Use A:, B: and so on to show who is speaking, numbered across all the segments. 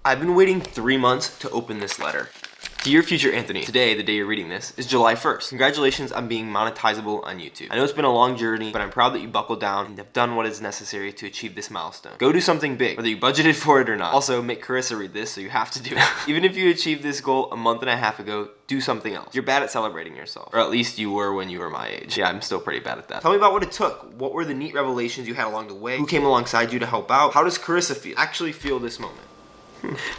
A: I've been waiting 3 months to open this letter. Dear future Anthony, today, the day you're reading this, is July 1st. Congratulations on being monetizable on YouTube. I know it's been a long journey, but I'm proud that you buckled down and have done what is necessary to achieve this milestone. Go do something big, whether you budgeted for it or not. Also, make Carissa read this, so you have to do it. Even if you achieved this goal a month and a half ago, do something else. You're bad at celebrating yourself. Or at least you were when you were my age. Yeah, I'm still pretty bad at that. Tell me about what it took. What were the neat revelations you had along the way? Who came alongside you to help out? How does Carissa feel? Actually feel this moment.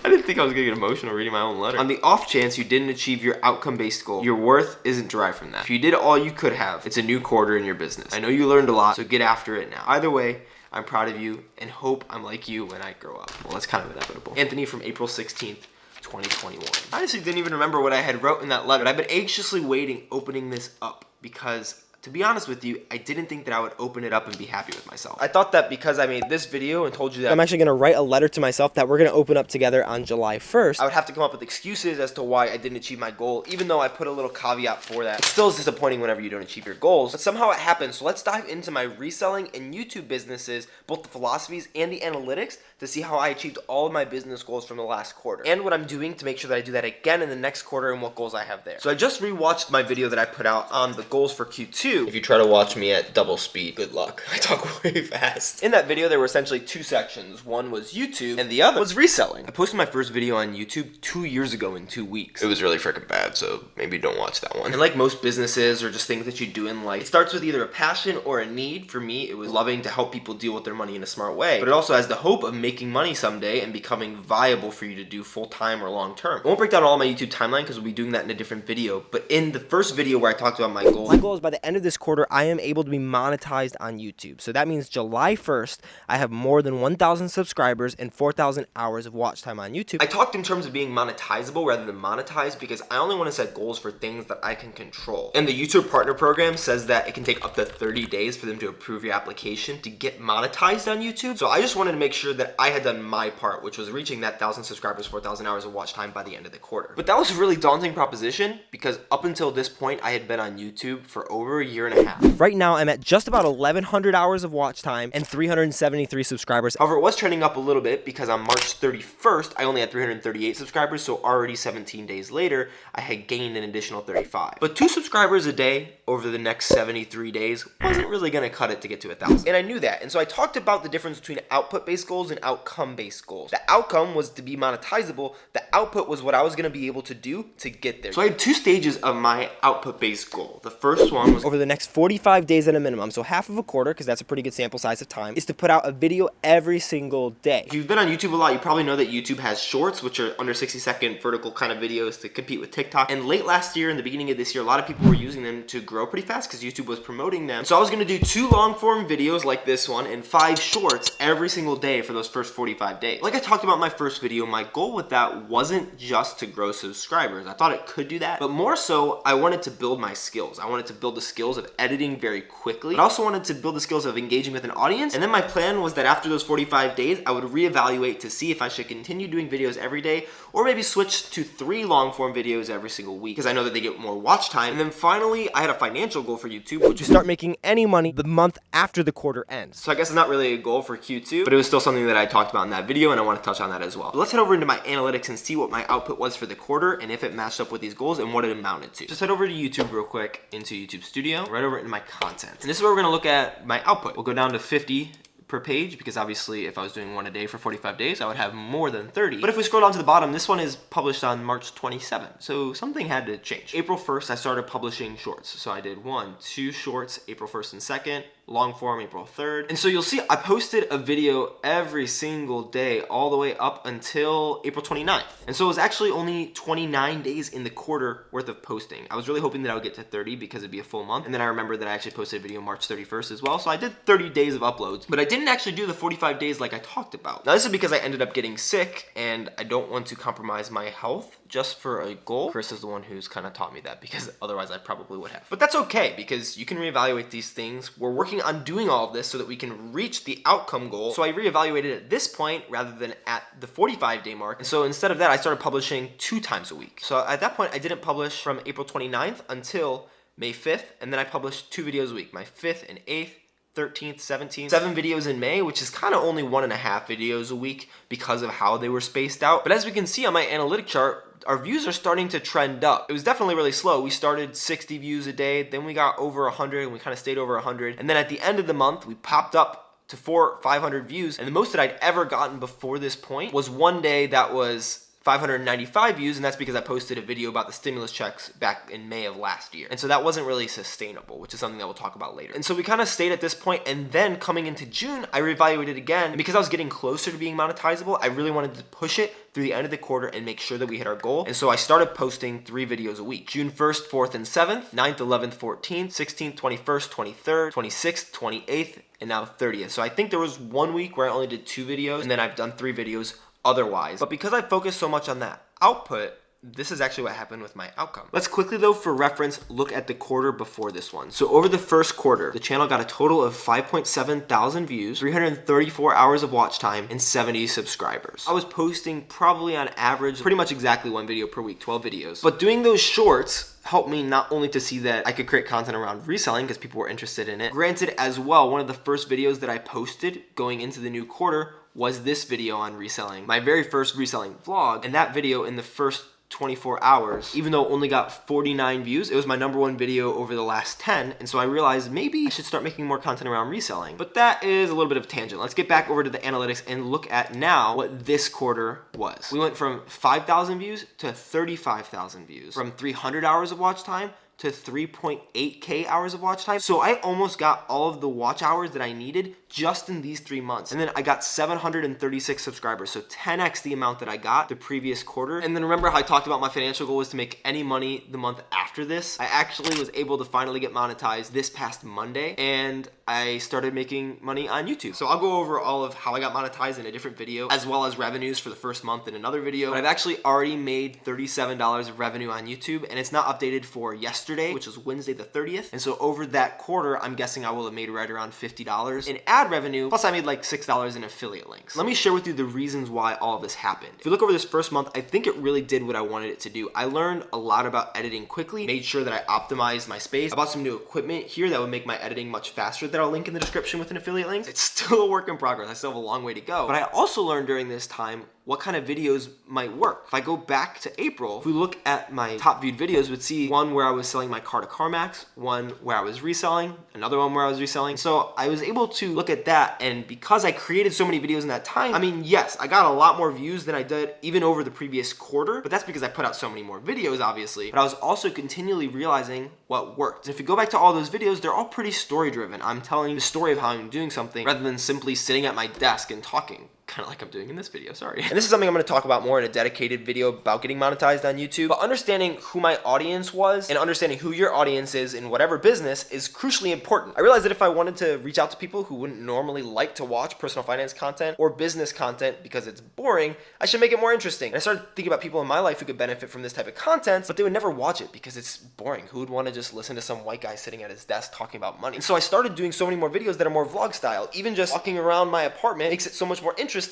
A: I didn't think I was gonna get emotional reading my own letter. On the off chance you didn't achieve your outcome-based goal, your worth isn't derived from that. If you did all you could have, it's a new quarter in your business. I know you learned a lot, so get after it now. Either way, I'm proud of you and hope I'm like you when I grow up. Well, that's kind of inevitable. Anthony from April 16th, 2021. I honestly didn't even remember what I had wrote in that letter. I've been anxiously waiting opening this up because, to be honest with you, I didn't think that I would open it up and be happy with myself. I thought that because I made this video and told you that I'm actually gonna write a letter to myself that we're gonna open up together on July 1st, I would have to come up with excuses as to why I didn't achieve my goal, even though I put a little caveat for that. It still is disappointing whenever you don't achieve your goals, but somehow it happens. So let's dive into my reselling and YouTube businesses, both the philosophies and the analytics, to see how I achieved all of my business goals from the last quarter, and what I'm doing to make sure that I do that again in the next quarter and what goals I have there. So I just rewatched my video that I put out on the goals for Q2. If you try to watch me at double speed, good luck. I talk way fast. In that video, there were essentially two sections. One was YouTube, and the other was reselling. I posted my first video on YouTube 2 years ago in 2 weeks. It was really freaking bad, so maybe don't watch that one. And like most businesses or just things that you do in life, it starts with either a passion or a need. For me, it was loving to help people deal with their money in a smart way, but it also has the hope of making money someday and becoming viable for you to do full-time or long-term. I won't break down all my YouTube timeline because we'll be doing that in a different video, but in the first video where I talked about my goal is by the end of this quarter, I am able to be monetized on YouTube. So that means July 1st, I have more than 1,000 subscribers and 4,000 hours of watch time on YouTube. I talked in terms of being monetizable rather than monetized because I only want to set goals for things that I can control. And the YouTube Partner Program says that it can take up to 30 days for them to approve your application to get monetized on YouTube. So I just wanted to make sure that I had done my part, which was reaching that 1,000 subscribers, 4,000 hours of watch time by the end of the quarter. But that was a really daunting proposition because up until this point, I had been on YouTube for over a year and a half. Right now, I'm at just about 1,100 hours of watch time and 373 subscribers. However, it was trending up a little bit because on March 31st, I only had 338 subscribers, so already 17 days later, I had gained an additional 35. But 2 subscribers a day over the next 73 days wasn't really gonna cut it to get to 1,000. And I knew that, and so I talked about the difference between output-based goals and outcome-based goals. The outcome was to be monetizable, the output was what I was gonna be able to do to get there. So I had 2 stages of my output-based goal. The first one was over the next 45 days at a minimum, so half of a quarter, because that's a pretty good sample size of time, is to put out a video every single day. If you've been on YouTube a lot, you probably know that YouTube has shorts, which are under 60-second vertical kind of videos to compete with TikTok. And late last year and the beginning of this year, a lot of people were using them to grow pretty fast because YouTube was promoting them. So I was gonna do 2 long form videos like this one and 5 shorts every single day for those first 45 days. Like I talked about in my first video, my goal with that wasn't just to grow subscribers. I thought it could do that, but more so, I wanted to build my skills. I wanted to build the skills of editing very quickly, but I also wanted to build the skills of engaging with an audience. And then my plan was that after those 45 days, I would reevaluate to see if I should continue doing videos every day or maybe switch to 3 long form videos every single week because I know that they get more watch time. And then finally, I had a financial goal for YouTube, which is start making any money the month after the quarter ends. So I guess it's not really a goal for Q2, but it was still something that I talked about in that video and I want to touch on that as well. But let's head over into my analytics and see what my output was for the quarter and if it matched up with these goals and what it amounted to. Just head over to YouTube real quick, into YouTube Studio, right over into my content. And this is where we're gonna look at my output. We'll go down to 50 per page because obviously if I was doing one a day for 45 days, I would have more than 30. But if we scroll down to the bottom, this one is published on March 27th. So something had to change. April 1st, I started publishing shorts. So I did 1, 2 shorts, April 1st and 2nd, long form April 3rd. And so you'll see I posted a video every single day all the way up until April 29th. And so it was actually only 29 days in the quarter worth of posting. I was really hoping that I would get to 30 because it'd be a full month. And then I remembered that I actually posted a video March 31st as well. So I did 30 days of uploads, but I didn't actually do the 45 days like I talked about. Now this is because I ended up getting sick and I don't want to compromise my health just for a goal. Chris is the one who's kind of taught me that because otherwise I probably would have. But that's okay because you can reevaluate these things. We're working on doing all of this so that we can reach the outcome goal. So I reevaluated at this point rather than at the 45-day mark. And so instead of that, I started publishing 2 times a week. So at that point, I didn't publish from April 29th until May 5th. And then I published 2 videos a week, my 5th and 8th 13th, 17th, 7 videos in May, which is kind of only 1.5 videos a week because of how they were spaced out. But as we can see on my analytic chart, our views are starting to trend up. It was definitely really slow. We started 60 views a day, then we got over 100, and we kind of stayed over 100. And then at the end of the month, we popped up to 400 or 500 views. And the most that I'd ever gotten before this point was one day that was 595 views, and that's because I posted a video about the stimulus checks back in May of last year. And so that wasn't really sustainable, which is something that we'll talk about later. And so we kind of stayed at this point, and then coming into June, I reevaluated again. And because I was getting closer to being monetizable, I really wanted to push it through the end of the quarter and make sure that we hit our goal. And so I started posting 3 videos a week. June 1st, 4th, and 7th, 9th, 11th, 14th, 16th, 21st, 23rd, 26th, 28th, and now 30th. So I think there was one week where I only did 2 videos, and then I've done 3 videos otherwise. But because I focused so much on that output, this is actually what happened with my outcome. Let's quickly though, for reference, look at the quarter before this one. So over the first quarter, the channel got a total of 5.7 thousand views, 334 hours of watch time, and 70 subscribers. I was posting probably on average pretty much exactly 1 video per week, 12 videos. But doing those shorts helped me not only to see that I could create content around reselling because people were interested in it. Granted, as well, one of the first videos that I posted going into the new quarter was this video on reselling, my very first reselling vlog. And that video in the first 24 hours, even though it only got 49 views, it was my #1 video over the last 10. And so I realized maybe I should start making more content around reselling. But that is a little bit of a tangent. Let's get back over to the analytics and look at now what this quarter was. We went from 5,000 views to 35,000 views, from 300 hours of watch time to 3.8K hours of watch time. So I almost got all of the watch hours that I needed just in these 3 months. And then I got 736 subscribers, so 10x the amount that I got the previous quarter. And then remember how I talked about my financial goal was to make any money the month after this? I actually was able to finally get monetized this past Monday, and I started making money on YouTube. So I'll go over all of how I got monetized in a different video, as well as revenues for the first month in another video. But I've actually already made $37 of revenue on YouTube, and it's not updated for yesterday, which was Wednesday the 30th. And so over that quarter, I'm guessing I will have made right around $50 in ad revenue, plus I made like $6 in affiliate links. Let me share with you the reasons why all of this happened. If you look over this first month, I think it really did what I wanted it to do. I learned a lot about editing quickly, made sure that I optimized my space. I bought some new equipment here that would make my editing much faster that I'll link in the description with an affiliate link. It's still a work in progress. I still have a long way to go. But I also learned during this time what kind of videos might work. If I go back to April, if we look at my top viewed videos, we'd see one where I was selling my car to CarMax, one where I was reselling, another one where I was reselling. So I was able to look at that, and because I created so many videos in that time, I mean, yes, I got a lot more views than I did even over the previous quarter, but that's because I put out so many more videos, obviously. But I was also continually realizing what worked. And if you go back to all those videos, they're all pretty story driven. I'm telling you the story of how I'm doing something rather than simply sitting at my desk and talking. Kind of like I'm doing in this video, sorry. And this is something I'm going to talk about more in a dedicated video about getting monetized on YouTube. But understanding who my audience was and understanding who your audience is in whatever business is crucially important. I realized that if I wanted to reach out to people who wouldn't normally like to watch personal finance content or business content because it's boring, I should make it more interesting. And I started thinking about people in my life who could benefit from this type of content, but they would never watch it because it's boring. Who would want to just listen to some white guy sitting at his desk talking about money? And so I started doing so many more videos that are more vlog style. Even just walking around my apartment makes it so much more interesting,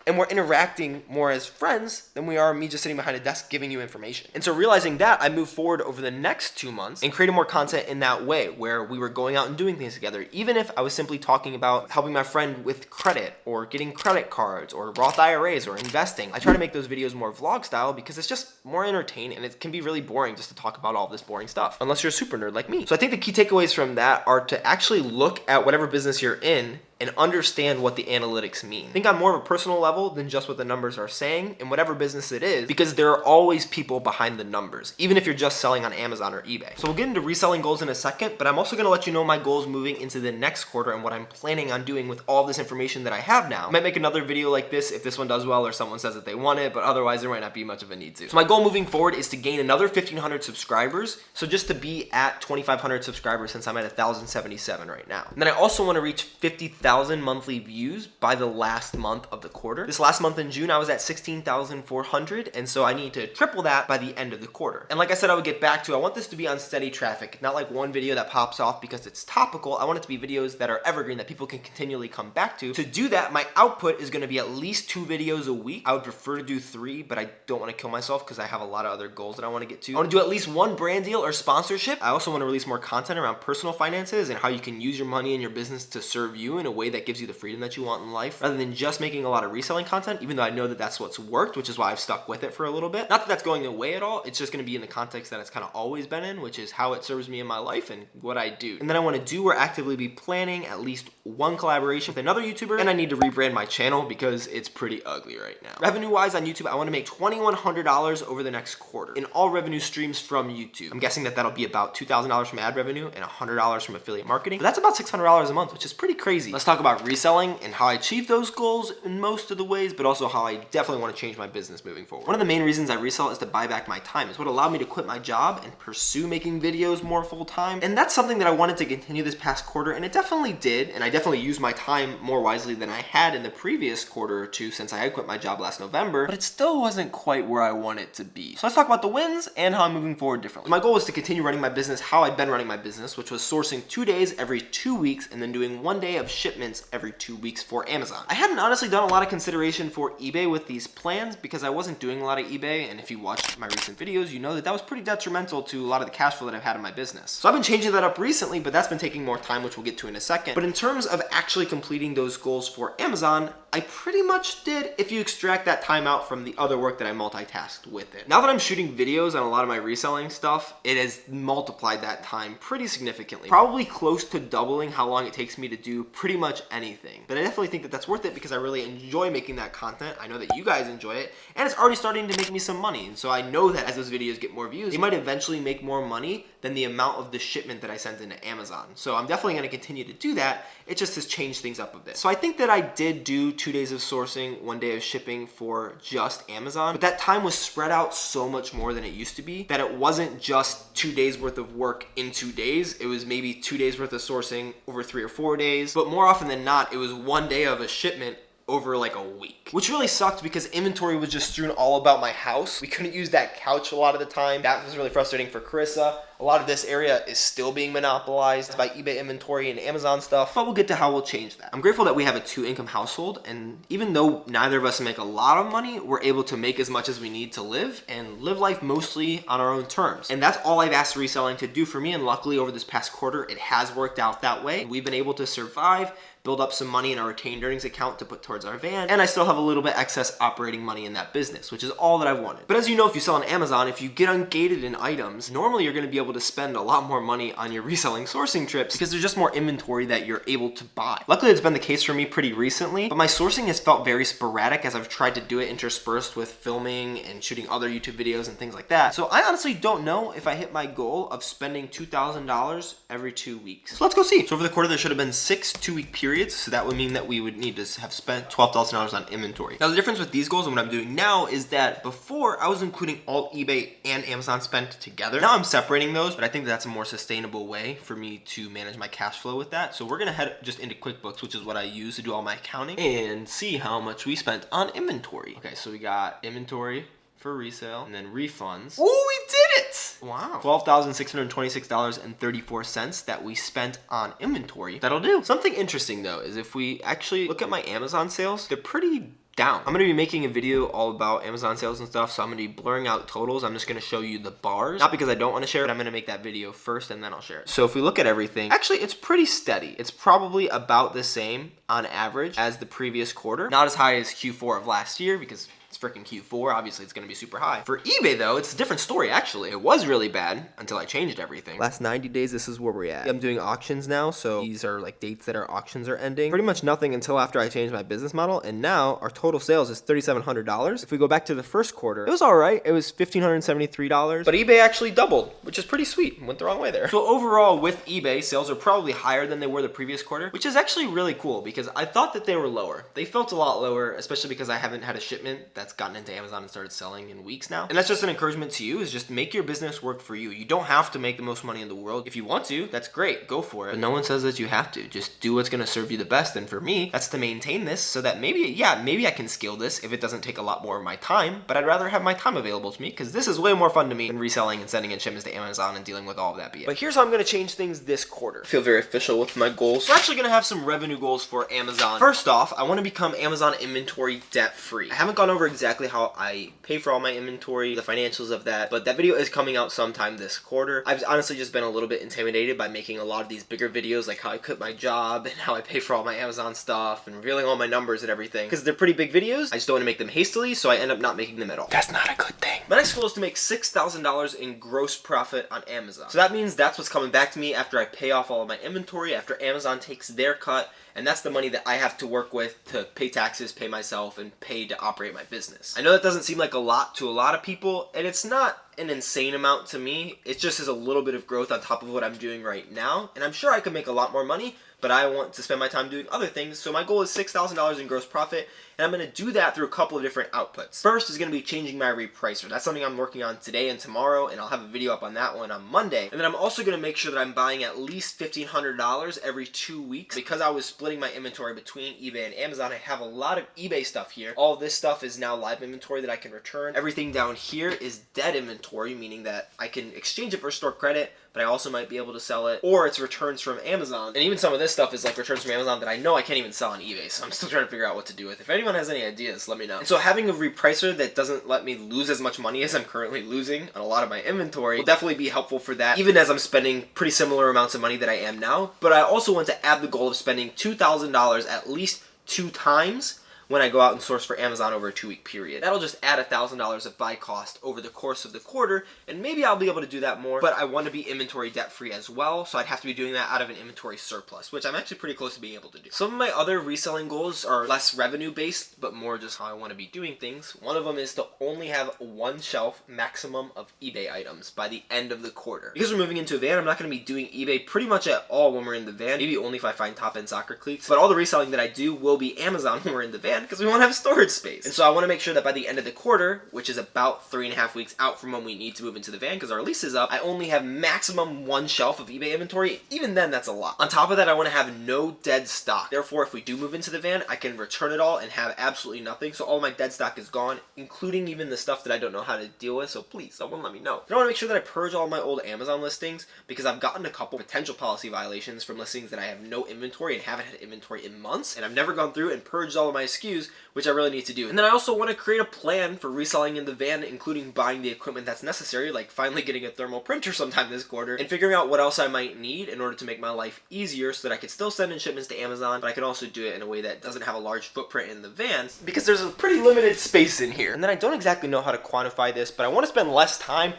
A: and we're interacting more as friends than we are me just sitting behind a desk giving you information. And so realizing that, I moved forward over the next 2 months and created more content in that way, where we were going out and doing things together. Even if I was simply talking about helping my friend with credit or getting credit cards or Roth IRAs or investing, I try to make those videos more vlog style because it's just more entertaining, and it can be really boring just to talk about all this boring stuff, unless you're a super nerd like me. So I think the key takeaways from that are to actually look at whatever business you're in and understand what the analytics mean. Think on more of a personal level than just what the numbers are saying in whatever business it is, because there are always people behind the numbers, even if you're just selling on Amazon or eBay. So we'll get into reselling goals in a second, but I'm also gonna let you know my goals moving into the next quarter and what I'm planning on doing with all this information that I have now. I might make another video like this if this one does well or someone says that they want it, but otherwise there might not be much of a need to. So my goal moving forward is to gain another 1,500 subscribers. So just to be at 2,500 subscribers, since I'm at 1,077 right now. And then I also wanna reach 50,000 16,000 monthly views by the last month of the quarter. This last month in June, I was at 16,400, and so I need to triple that by the end of the quarter. And like I said, I would get back to, I want this to be on steady traffic, not like one video that pops off because it's topical. I want it to be videos that are evergreen, that people can continually come back to. To do that, my output is gonna be at least 2 videos a week. I would prefer to do 3, but I don't wanna kill myself because I have a lot of other goals that I wanna get to. I wanna do at least 1 brand deal or sponsorship. I also wanna release more content around personal finances and how you can use your money in your business to serve you in a way that gives you the freedom that you want in life, rather than just making a lot of reselling content, even though I know that that's what's worked, which is why I've stuck with it for a little bit. Not that that's going away at all, it's just gonna be in the context that it's kind of always been in, which is how it serves me in my life and what I do. And then I wanna do or actively be planning at least 1 collaboration with another YouTuber, and I need to rebrand my channel because it's pretty ugly right now. Revenue-wise on YouTube, I wanna make $2,100 over the next quarter in all revenue streams from YouTube. I'm guessing that that'll be about $2,000 from ad revenue and $100 from affiliate marketing. But that's about $600 a month, which is pretty crazy. Let's talk about reselling and how I achieve those goals in most of the ways, but also how I definitely want to change my business moving forward. One of the main reasons I resell is to buy back my time. It's what allowed me to quit my job and pursue making videos more full time. And that's something that I wanted to continue this past quarter, and it definitely did. And I definitely used my time more wisely than I had in the previous quarter or two since I had quit my job last November, but it still wasn't quite where I want it to be. So let's talk about the wins and how I'm moving forward differently. My goal was to continue running my business how I'd been running my business, which was sourcing 2 days every 2 weeks and then doing 1 day of shipments every 2 weeks for Amazon. I hadn't honestly done a lot of consideration for eBay with these plans because I wasn't doing a lot of eBay, and if you watched my recent videos, you know that that was pretty detrimental to a lot of the cash flow that I've had in my business. So I've been changing that up recently, but that's been taking more time, which we'll get to in a second. But in terms of actually completing those goals for Amazon, I pretty much did if you extract that time out from the other work that I multitasked with it. Now that I'm shooting videos on a lot of my reselling stuff, it has multiplied that time pretty significantly. Probably close to doubling how long it takes me to do pretty much anything. But I definitely think that that's worth it because I really enjoy making that content. I know that you guys enjoy it, and it's already starting to make me some money. And so I know that as those videos get more views, they might eventually make more money than the amount of the shipment that I sent into Amazon. So I'm definitely gonna continue to do that. It just has changed things up a bit. So I think that I did do 2 days of sourcing, 1 day of shipping for just Amazon, but that time was spread out so much more than it used to be that it wasn't just 2 days worth of work in 2 days. It was maybe 2 days worth of sourcing over 3 or 4 days, but more often than not, it was 1 day of a shipment over like a week, which really sucked because inventory was just strewn all about my house. We couldn't use that couch a lot of the time. That was really frustrating for Carissa. A lot of this area is still being monopolized by eBay inventory and Amazon stuff, but we'll get to how we'll change that. I'm grateful that we have a 2-income household, and even though neither of us make a lot of money, we're able to make as much as we need to live and live life mostly on our own terms. And that's all I've asked reselling to do for me, and luckily over this past quarter, it has worked out that way. We've been able to survive, build up some money in our retained earnings account to put towards our van, and I still have a little bit excess operating money in that business, which is all that I've wanted. But as you know, if you sell on Amazon, if you get ungated in items, normally you're gonna be able to spend a lot more money on your reselling sourcing trips because there's just more inventory that you're able to buy. Luckily, it's been the case for me pretty recently, but my sourcing has felt very sporadic as I've tried to do it interspersed with filming and shooting other YouTube videos and things like that. So I honestly don't know if I hit my goal of spending $2,000 every 2 weeks. So let's go see. So over the quarter, there should have been 6 2-week periods. So that would mean that we would need to have spent $12,000 on inventory. Now the difference with these goals and what I'm doing now is that before I was including all eBay and Amazon spent together. Now I'm separating those, but I think that's a more sustainable way for me to manage my cash flow with that. So we're gonna head just into QuickBooks, which is what I use to do all my accounting, and see how much we spent on inventory. Okay, so we got inventory for resale and then refunds. Oh, we did it! Wow. $12,626.34 that we spent on inventory. That'll do. Something interesting though is if we actually look at my Amazon sales, they're pretty down. I'm gonna be making a video all about Amazon sales and stuff, so I'm gonna be blurring out totals. I'm just gonna show you the bars, not because I don't wanna share it. I'm gonna make that video first and then I'll share it. So if we look at everything, actually it's pretty steady. It's probably about the same on average as the previous quarter. Not as high as Q4 of last year because it's freaking Q4. Obviously, it's going to be super high. For eBay, though, it's a different story, actually. It was really bad until I changed everything. Last 90 days, this is where we're at. I'm doing auctions now, so these are like dates that our auctions are ending. Pretty much nothing until after I changed my business model, and now our total sales is $3,700. If we go back to the first quarter, it was all right. It was $1,573, but eBay actually doubled, which is pretty sweet. Went the wrong way there. So overall, with eBay, sales are probably higher than they were the previous quarter, which is actually really cool because I thought that they were lower. They felt a lot lower, especially because I haven't had a shipment that's that's gotten into Amazon and started selling in weeks now. And that's just an encouragement to you, is just make your business work for you. You don't have to make the most money in the world. If you want to, that's great, go for it. But no one says that you have to. Just do what's gonna serve you the best. And for me, that's to maintain this so that maybe I can scale this if it doesn't take a lot more of my time, but I'd rather have my time available to me because this is way more fun to me than reselling and sending in shipments to Amazon and dealing with all of that BS. But here's how I'm gonna change things this quarter. I feel very official with my goals. We're actually gonna have some revenue goals for Amazon. First off, I wanna become Amazon inventory debt free. I haven't gone over exactly how I pay for all my inventory, the financials of that, but that video is coming out sometime this quarter. I've honestly just been a little bit intimidated by making a lot of these bigger videos, like how I quit my job and how I pay for all my Amazon stuff and revealing all my numbers and everything, because they're pretty big videos. I just don't want to make them hastily, so I end up not making them at all. That's not a good thing. My next goal is to make $6,000 in gross profit on Amazon. So that means that's what's coming back to me after I pay off all of my inventory, after Amazon takes their cut, and that's the money that I have to work with to pay taxes, pay myself, and pay to operate my business. I know that doesn't seem like a lot to a lot of people, and it's not an insane amount to me. It just is a little bit of growth on top of what I'm doing right now, and I'm sure I could make a lot more money, but I want to spend my time doing other things, so my goal is $6,000 in gross profit, and I'm going to do that through a couple of different outputs. First is going to be changing my repricer. That's something I'm working on today and tomorrow, and I'll have a video up on that one on Monday. And then I'm also going to make sure that I'm buying at least $1,500 every 2 weeks. Because I was splitting my inventory between eBay and Amazon, I have a lot of eBay stuff here. All this stuff is now live inventory that I can return. Everything down here is dead inventory, meaning that I can exchange it for store credit, but I also might be able to sell it, or it's returns from Amazon. And even some of this stuff is like returns from Amazon that I know I can't even sell on eBay, so I'm still trying to figure out what to do with. If anyone has any ideas, let me know. And so having a repricer that doesn't let me lose as much money as I'm currently losing on a lot of my inventory will definitely be helpful for that, even as I'm spending pretty similar amounts of money that I am now. But I also want to add the goal of spending $2,000 at least 2 times when I go out and source for Amazon over a 2-week period. That'll just add $1,000 of buy cost over the course of the quarter, and maybe I'll be able to do that more, but I want to be inventory debt free as well, so I'd have to be doing that out of an inventory surplus, which I'm actually pretty close to being able to do. Some of my other reselling goals are less revenue based, but more just how I want to be doing things. One of them is to only have 1 shelf maximum of eBay items by the end of the quarter. Because we're moving into a van, I'm not going to be doing eBay pretty much at all when we're in the van, maybe only if I find top-end soccer cleats, but all the reselling that I do will be Amazon when we're in the van, because we won't have storage space. And so I want to make sure that by the end of the quarter, which is about 3.5 weeks out from when we need to move into the van because our lease is up, I only have maximum 1 shelf of eBay inventory. Even then, that's a lot. On top of that, I want to have no dead stock. Therefore, if we do move into the van, I can return it all and have absolutely nothing. So all my dead stock is gone, including even the stuff that I don't know how to deal with. So please, someone let me know. I want to make sure that I purge all my old Amazon listings because I've gotten a couple potential policy violations from listings that I have no inventory and haven't had inventory in months. And I've never gone through and purged all of my SKUs, which I really need to do. And then I also want to create a plan for reselling in the van, including buying the equipment that's necessary, like finally getting a thermal printer sometime this quarter, and figuring out what else I might need in order to make my life easier so that I can still send in shipments to Amazon, but I can also do it in a way that doesn't have a large footprint in the van, because there's a pretty limited space in here. And then I don't exactly know how to quantify this, but I want to spend less time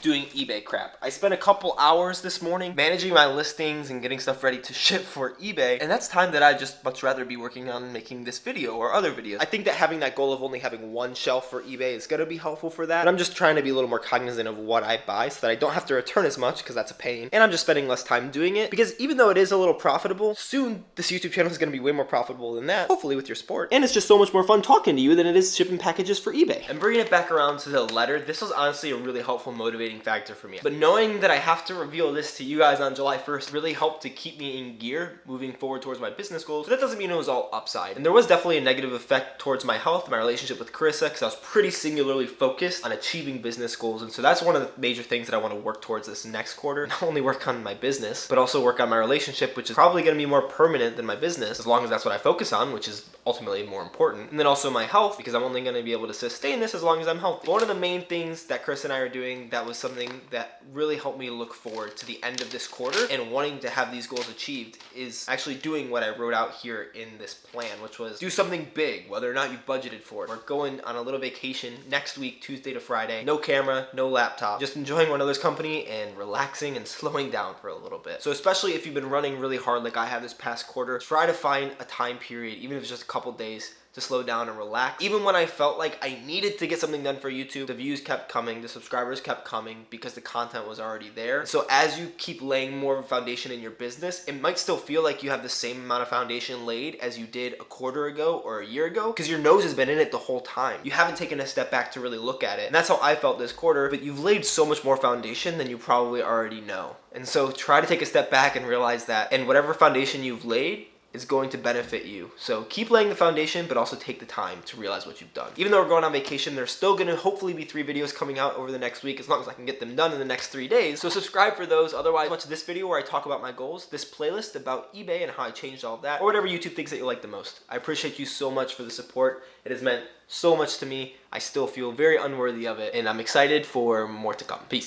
A: doing eBay crap. I spent a couple hours this morning managing my listings and getting stuff ready to ship for eBay, and that's time that I'd just much rather be working on making this video or other videos. I think that having that goal of only having 1 shelf for eBay is going to be helpful for that, but I'm just trying to be a little more cognizant of what I buy so that I don't have to return as much, because that's a pain, and I'm just spending less time doing it, because even though it is a little profitable, soon this YouTube channel is going to be way more profitable than that, hopefully with your support, and it's just so much more fun talking to you than it is shipping packages for eBay. And bringing it back around to the letter, this was honestly a really helpful motivating factor for me, but knowing that I have to reveal this to you guys on July 1st really helped to keep me in gear moving forward towards my business goals. But that doesn't mean it was all upside, and there was definitely a negative effect towards my health, my relationship with Carissa, because I was pretty singularly focused on achieving business goals, and so that's one of the major things that I want to work towards this next quarter. Not only work on my business, but also work on my relationship, which is probably going to be more permanent than my business, as long as that's what I focus on, which is ultimately more important. And then also my health, because I'm only going to be able to sustain this as long as I'm healthy. But one of the main things that Chris and I are doing that was something that really helped me look forward to the end of this quarter and wanting to have these goals achieved is actually doing what I wrote out here in this plan, which was do something big, whether or not you budgeted for it. We're going on a little vacation next week, Tuesday to Friday. No camera, no laptop, just enjoying one another's company and relaxing and slowing down for a little bit. So especially if you've been running really hard like I have this past quarter, try to find a time period, even if it's just a couple days, to slow down and relax. Even when I felt like I needed to get something done for YouTube, the views kept coming, the subscribers kept coming because the content was already there. So as you keep laying more of a foundation in your business, it might still feel like you have the same amount of foundation laid as you did a quarter ago or a year ago, because your nose has been in it the whole time. You haven't taken a step back to really look at it. And that's how I felt this quarter, but you've laid so much more foundation than you probably already know. And so try to take a step back and realize that, and whatever foundation you've laid is going to benefit you. So keep laying the foundation, but also take the time to realize what you've done. Even though we're going on vacation, there's still gonna hopefully be 3 videos coming out over the next week, as long as I can get them done in the next 3 days. So subscribe for those. Otherwise, watch this video where I talk about my goals, this playlist about eBay and how I changed all that, or whatever YouTube thinks that you like the most. I appreciate you so much for the support. It has meant so much to me. I still feel very unworthy of it, and I'm excited for more to come. Peace.